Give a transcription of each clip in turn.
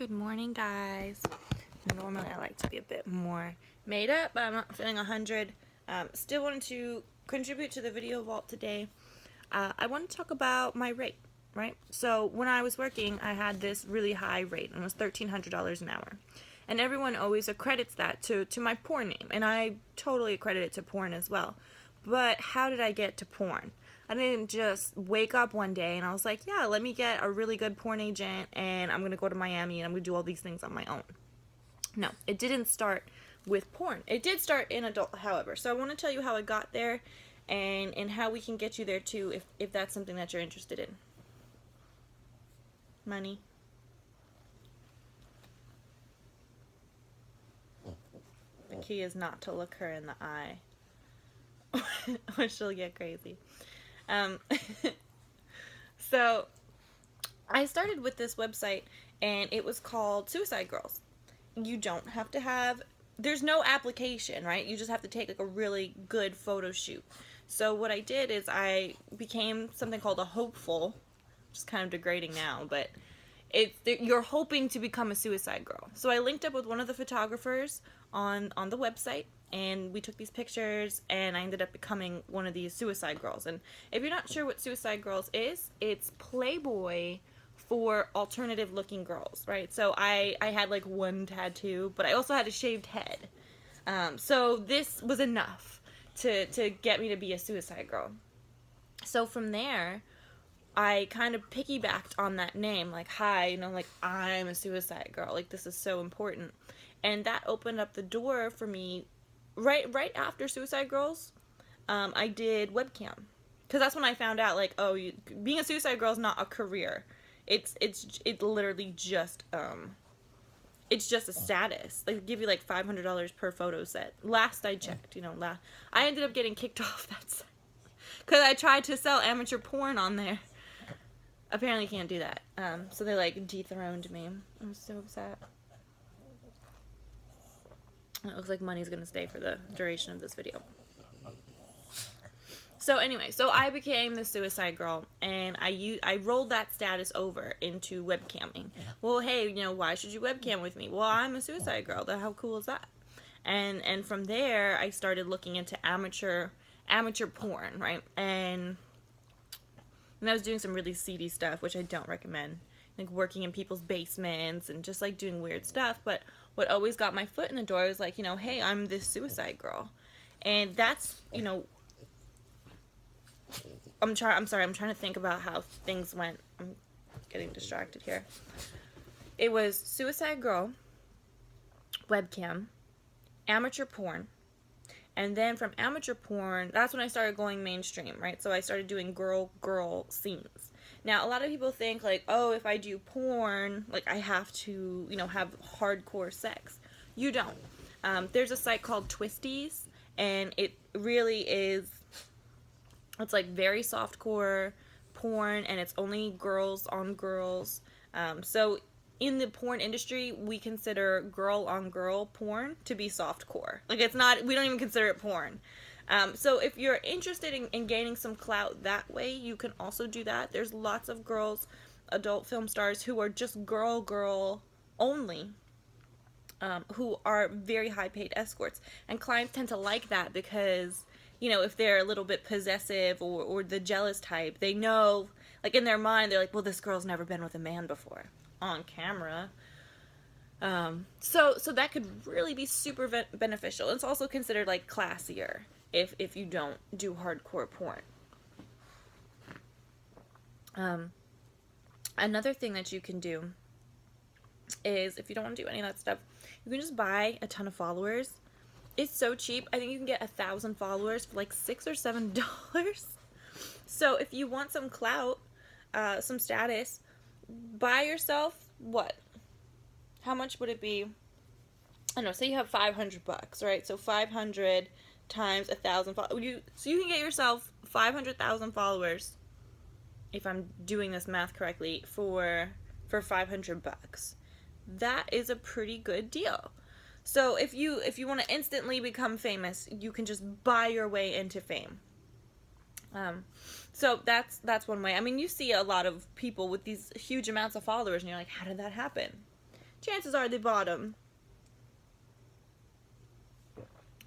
Good morning, guys. Normally I like to be a bit more made up, but I'm not feeling 100. Still wanted to contribute to the video vault today. I want to talk about my rate, right? So when I was working, I had this really high rate, and it was $1,300 an hour. And everyone always accredits that to my porn name, and I totally accredit it to porn as well. But how did I get to porn? I didn't just wake up one day and I was like, yeah, let me get a really good porn agent and I'm going to go to Miami and I'm going to do all these things on my own. No, it didn't start with porn. It did start in adult, however. So I want to tell you how I got there and how we can get you there too if that's something that you're interested in. Money. The key is not to look her in the eye or she'll get crazy. So I started with this website and it was called Suicide Girls. You don't have to have, there's no application, right? You just have to take like a really good photo shoot. So what I did is I became something called a hopeful, which is kind of degrading now, but you're hoping to become a suicide girl. So I linked up with one of the photographers on the website, and we took these pictures, and I ended up becoming one of these suicide girls. And if you're not sure what Suicide Girls is, it's Playboy for alternative looking girls, right? So I had like one tattoo, but I also had a shaved head. So this was enough to get me to be a suicide girl. So from there, I kind of piggybacked on that name, like, hi, you know, like, I'm a suicide girl, like, this is so important. And that opened up the door for me. Right after Suicide Girls, I did webcam. Because that's when I found out, like, oh, being a suicide girl is not a career. It's literally just, it's just a status. They give you, like, $500 per photo set. Last I checked, you know, I ended up getting kicked off that site. Because I tried to sell amateur porn on there. Apparently can't do that. So they, like, dethroned me. I'm so upset. It looks like money's gonna stay for the duration of this video. So anyway, so I became the suicide girl, and I rolled that status over into webcamming. Well, hey, you know, why should you webcam with me? Well, I'm a suicide girl. How cool is that? And from there, I started looking into amateur porn, right? And I was doing some really seedy stuff, which I don't recommend. Like working in people's basements and just like doing weird stuff. But what always got my foot in the door was like, you know, hey, I'm this suicide girl. And that's, you know, I'm sorry, I'm trying to think about how things went. I'm getting distracted here. It was suicide girl, webcam, amateur porn. And then from amateur porn, that's when I started going mainstream, right? So I started doing girl scenes. Now, a lot of people think, like, oh, if I do porn, like, I have to, you know, have hardcore sex. You don't. There's a site called Twisties, and it really is, it's, like, very softcore porn, and it's only girls on girls. So in the porn industry, we consider girl-on-girl porn to be softcore. Like, it's not, we don't even consider it porn. So if you're interested in gaining some clout that way, you can also do that. There's lots of girls, adult film stars, who are just girl only, who are very high-paid escorts. And clients tend to like that because, you know, if they're a little bit possessive or the jealous type, they know, like, in their mind, they're like, well, this girl's never been with a man before on camera. So that could really be super beneficial. It's also considered, like, classier if you don't do hardcore porn. Another thing that you can do is, if you don't want to do any of that stuff, you can just buy a ton of followers. It's so cheap. I think you can get 1,000 followers for like $6 or $7. So if you want some clout, some status, buy yourself what? How much would it be? I don't know, say you have $500, right? So 500 times 1,000 followers. So you can get yourself 500,000 followers, if I'm doing this math correctly, for $500. That is a pretty good deal. So if you want to instantly become famous, you can just buy your way into fame. So that's one way. I mean, you see a lot of people with these huge amounts of followers, and you're like, how did that happen? chances are they bought them.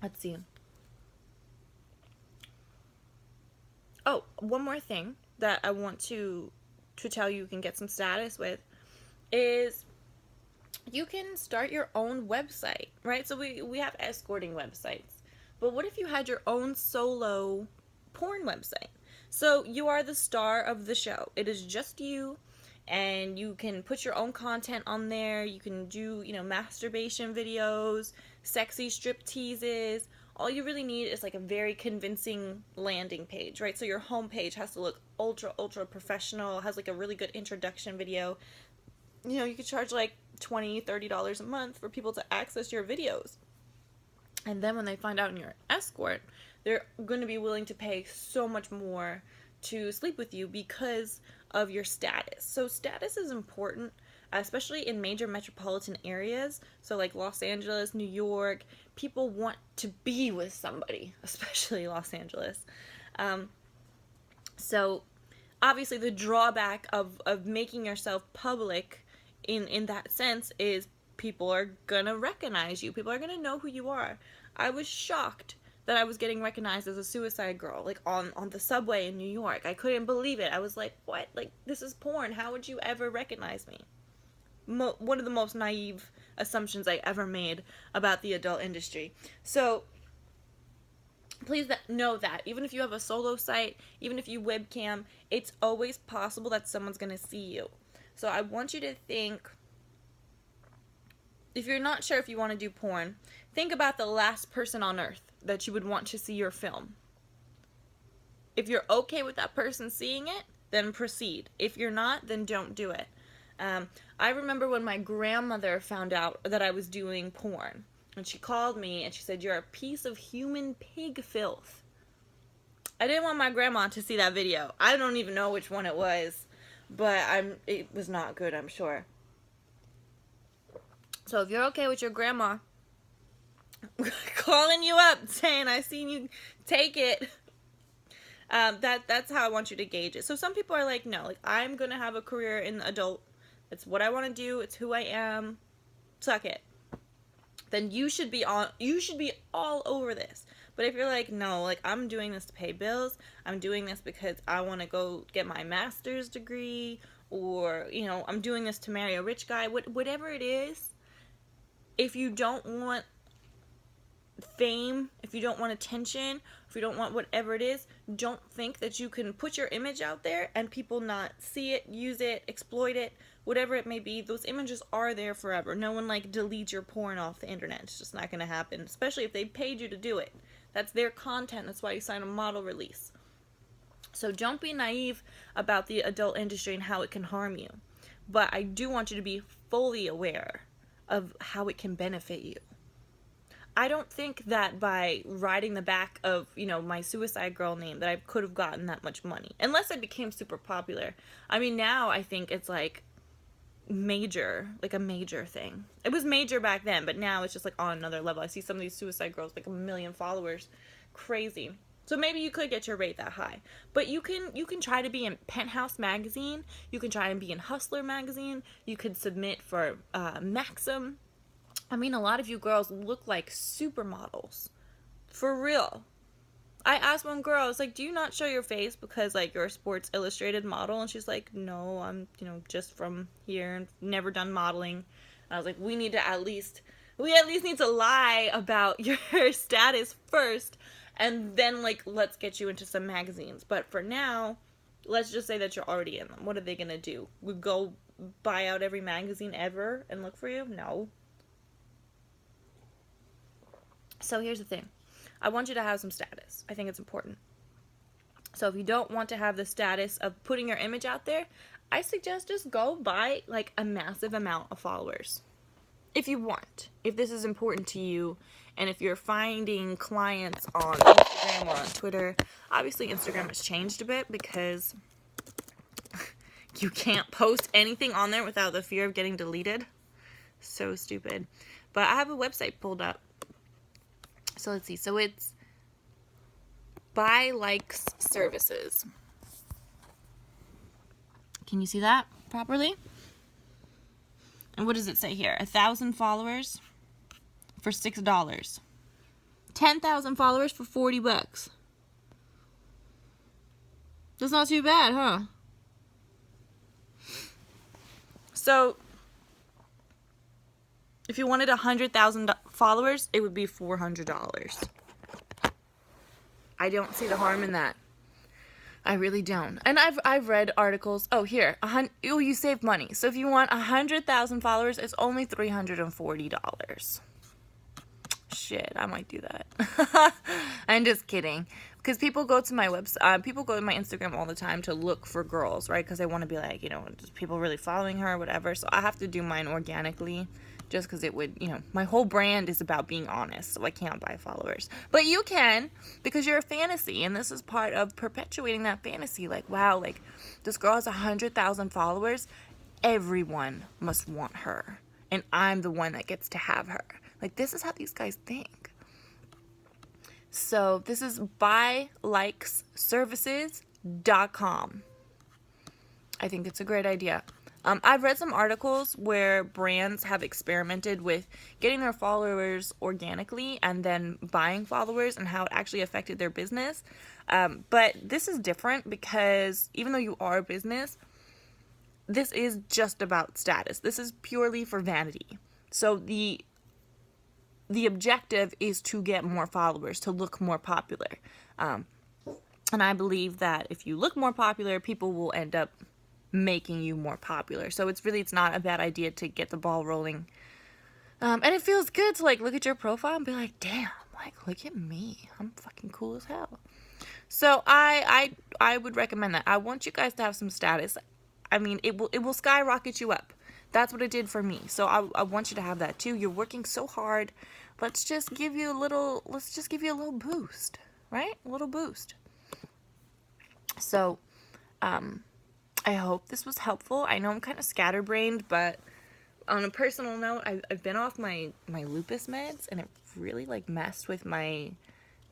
Let's see. Oh, one more thing that I want to tell you can get some status with is you can start your own website, right? So we have escorting websites. But what if you had your own solo porn website? So you are the star of the show. It is just you, and you can put your own content on there. You can do, masturbation videos, sexy strip teases. All you really need is like a very convincing landing page, right? So your homepage has to look ultra professional, has like a really good introduction video. You could charge like $20, $30 a month for people to access your videos. And then when they find out you're an escort, they're going to be willing to pay so much more to sleep with you because of your status. So status is important, especially in major metropolitan areas. So like Los Angeles, New York, people want to be with somebody, especially Los Angeles. So obviously the drawback of making yourself public in that sense is people are gonna recognize you. People are gonna know who you are. I was shocked that I was getting recognized as a suicide girl, like on the subway in New York. I couldn't believe it. I was like, what? Like, this is porn. How would you ever recognize me? One of the most naive assumptions I ever made about the adult industry. So please know that even if you have a solo site, even if you webcam, it's always possible that someone's gonna see you. So I want you to think, if you're not sure if you want to do porn, think about the last person on earth that you would want to see your film. If you're okay with that person seeing it, then proceed. If you're not, then don't do it. I remember when my grandmother found out that I was doing porn, and she called me and she said, "You're a piece of human pig filth." I didn't want my grandma to see that video. I don't even know which one it was, but it was not good, I'm sure. So if you're okay with your grandma calling you up saying, "I seen you take it," that's how I want you to gauge it. So some people are like, no, like, I'm gonna have a career in adult. It's what I want to do. It's who I am. Suck it. Then you should be all over this. But if you're like, no, like, I'm doing this to pay bills. I'm doing this because I want to go get my master's degree, or I'm doing this to marry a rich guy. Whatever it is. If you don't want fame, if you don't want attention, if you don't want whatever it is, don't think that you can put your image out there and people not see it, use it, exploit it, whatever it may be. Those images are there forever. No one deletes your porn off the internet. It's just not going to happen, especially if they paid you to do it. That's their content. That's why you sign a model release. So don't be naive about the adult industry and how it can harm you. But I do want you to be fully aware of how it can benefit you. I don't think that by riding the back of, my suicide girl name that I could have gotten that much money. Unless I became super popular. I mean, now I think it's major, a major thing. It was major back then, but now it's just on another level. I see some of these suicide girls, 1 million followers. Crazy. So maybe you could get your rate that high. But you can try to be in Penthouse magazine. You can try and be in Hustler magazine. You could submit for Maxim. I mean, a lot of you girls look like supermodels. For real. I asked one girl, I was like, do you not show your face because, you're a Sports Illustrated model? And she's like, no, I'm, just from here and never done modeling. And I was like, we at least need to lie about your status first. And then, let's get you into some magazines. But for now, let's just say that you're already in them. What are they going to do? We go buy out every magazine ever and look for you? No. So here's the thing. I want you to have some status. I think it's important. So if you don't want to have the status of putting your image out there, I suggest just go buy, a massive amount of followers. If you want. If this is important to you. And if you're finding clients on Instagram or on Twitter, obviously Instagram has changed a bit because you can't post anything on there without the fear of getting deleted. So stupid. But I have a website pulled up. So let's see. So it's Buy Likes Services. Can you see that properly? And what does it say here? 1,000 followers for $6. 10,000 followers for $40. That's not too bad, huh? So, if you wanted 100,000 followers, it would be $400. I don't see the harm in that. I really don't. And I've read articles. Oh, here, you save money. So if you want 100,000 followers, it's only $340. Shit, I might do that. I'm just kidding. Because people go to my website, people go to my Instagram all the time to look for girls, right? Because they want to be like, is people really following her or whatever. So I have to do mine organically. Just because it would, my whole brand is about being honest, so I can't buy followers. But you can, because you're a fantasy, and this is part of perpetuating that fantasy. Like, wow, like, this girl has 100,000 followers. Everyone must want her, and I'm the one that gets to have her. Like, this is how these guys think. So, this is buylikesservices.com. I think it's a great idea. I've read some articles where brands have experimented with getting their followers organically and then buying followers and how it actually affected their business. But this is different because even though you are a business, this is just about status. This is purely for vanity. So the objective is to get more followers, to look more popular. And I believe that if you look more popular, people will end up making you more popular. So it's not a bad idea to get the ball rolling. And it feels good to like look at your profile and be like, damn, like look at me. I'm fucking cool as hell. So I would recommend that. I want you guys to have some status. I mean, it will skyrocket you up. That's what it did for me. So I want you to have that too. You're working so hard. Let's just give you a little boost, right? A little boost. So, I hope this was helpful. I know I'm kind of scatterbrained, but on a personal note, I've been off my lupus meds, and it really like messed with my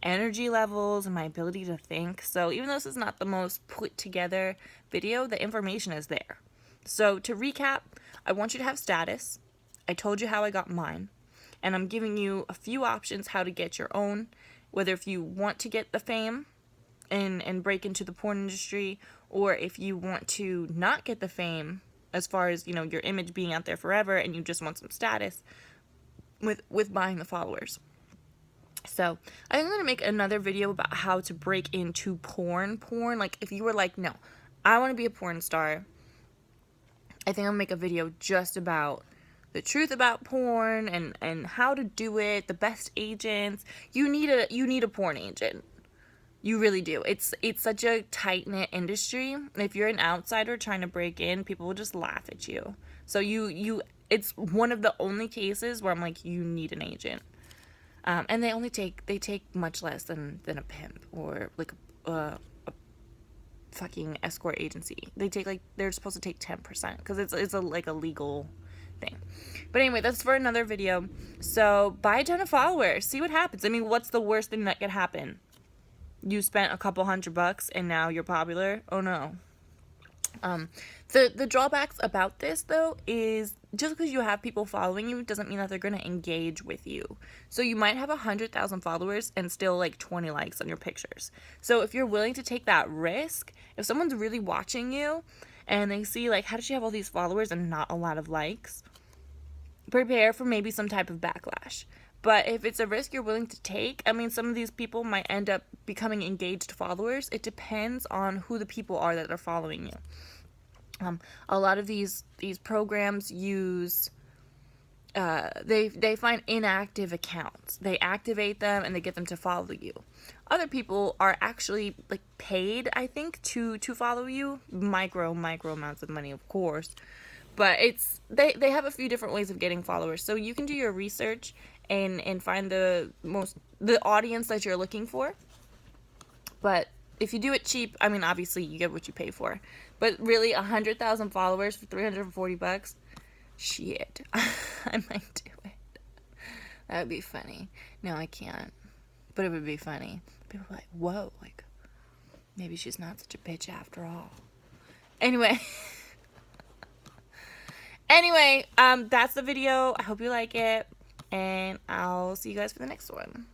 energy levels and my ability to think. So even though this is not the most put together video, the information is there. So to recap, I want you to have status. I told you how I got mine, and I'm giving you a few options how to get your own, whether if you want to get the fame and break into the porn industry, or if you want to not get the fame as far as, your image being out there forever and you just want some status with buying the followers. So I think I'm going to make another video about how to break into porn. Like if you were like, no, I want to be a porn star, I think I'll make a video just about the truth about porn and how to do it, the best agents. You need a porn agent. You really do. It's such a tight-knit industry. If you're an outsider trying to break in, people will just laugh at you. So it's one of the only cases where I'm like, you need an agent. And they take much less than a pimp or like a fucking escort agency. They're supposed to take 10% because it's a legal thing. But anyway, that's for another video. So buy a ton of followers. See what happens. I mean, what's the worst thing that could happen? You spent a couple $100 and now you're popular? Oh no. The drawbacks about this though is just because you have people following you doesn't mean that they're going to engage with you. So you might have 100,000 followers and still like 20 likes on your pictures. So if you're willing to take that risk, if someone's really watching you and they see like, how does she have all these followers and not a lot of likes? Prepare for maybe some type of backlash. But if it's a risk you're willing to take, I mean, some of these people might end up becoming engaged followers. It depends on who the people are that are following you. A lot of these programs use, they find inactive accounts. They activate them and they get them to follow you. Other people are actually like paid, I think, to follow you. Micro amounts of money, of course. But they have a few different ways of getting followers. So you can do your research and find the audience that you're looking for. But if you do it cheap, I mean, obviously you get what you pay for. But really, 100,000 followers for $340, shit, I might do it. That would be funny. No, I can't. But it would be funny. People are like, whoa, like, maybe she's not such a bitch after all. Anyway. Anyway, that's the video. I hope you like it, and I'll see you guys for the next one.